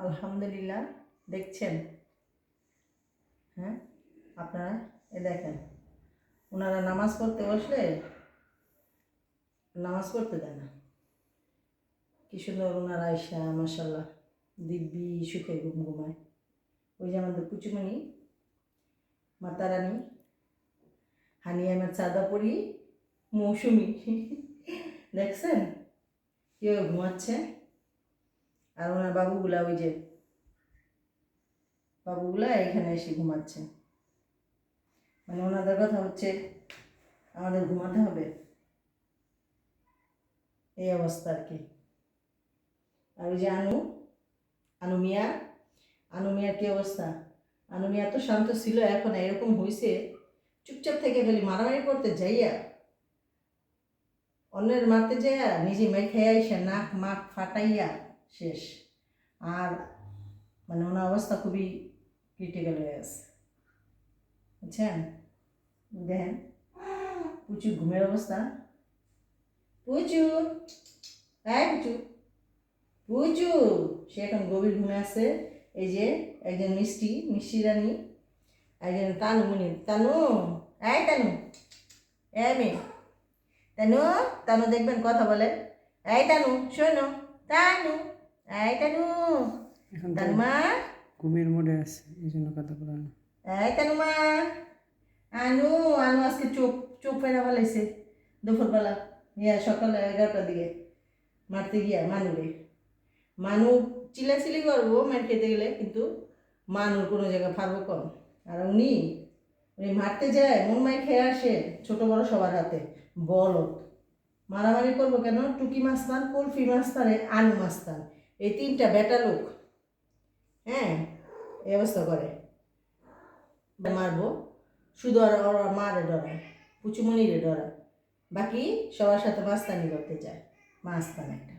আলহামদুলিল্লাহ। দেখছেন? হ্যাঁ, আপনারা দেখেন, ওনারা নামাজ পড়তে বসলে নামাজ পড়তে দেয় না। কি সুন্দর ওনারা আয়সা মাশাল্লাহ দিব্যি সুখে ঘুম ঘুমায়। ওই যে আমাদের কুচুমণি মাতারানী, হানিয়া আমার চাঁদা পড়ি, মৌসুমি দেখছেন কীভাবে ঘুমাচ্ছে। আর ওনার বাবুগুলা, ওই যে বাবুগুলা এখানে এসে ঘুমাচ্ছে। মানে ওনাদের কথা হচ্ছে আমাদের ঘুমাতে হবে, এই অবস্থা আর কি। আর ওই যে আনু মিয়ার কি অবস্থা? আনু মিয়া তো শান্ত ছিল, এখন এরকম হয়েছে চুপচাপ থেকে খালি মারামারি করতে যাইয়া, অন্যের মারতে যাইয়া নিজে মেয়ে খেয়ে আইসা নাক মাক ফাটাইয়া শেষ। আর মানে ওনার অবস্থা খুবই ক্রিটিক্যাল হয়ে আছে, বুঝছেন? দেখেন প্রচুর ঘুমের অবস্থা। পুচু, পুচু পুচু, সে এখন গভীর ঘুমে আছে। এই যে একজন মিষ্টি রানী, একজন তানুমণি, তানু, তানু, মেয়ে তানু দেখবেন কথা বলে, তানু শোনো, তানু, তানু, তানুমা ঘুমের মোডে আছে, এই জন্য কথা বলে না। তানুমা, আনু আজকে চোখ ফেরা ফেলাইছে দুপুরবেলা, সকাল 11টার দিকে মারতে গিয়া মানু চিলাচিলি করবো মার খেতে গেলে, কিন্তু মানুর কোনো জায়গায় পারবো কম। আর উনি মারতে যায় মন মাই খেয়ে আসে ছোট বড় সবার হাতে। বলত মারামারি করবো কেন? টুকি মাস্তান, কুলফি মাস্তান, আনু মাস্তান, এই 3টা বেটা লোক, হ্যাঁ, এই অবস্থা করে। মারবো শুধু আর ওরা মারে ডরায়, পুচুমণিরে ডরায়, বাকি সবার সাথে মাস্তানি করতে চায়। মাস্তান একটা।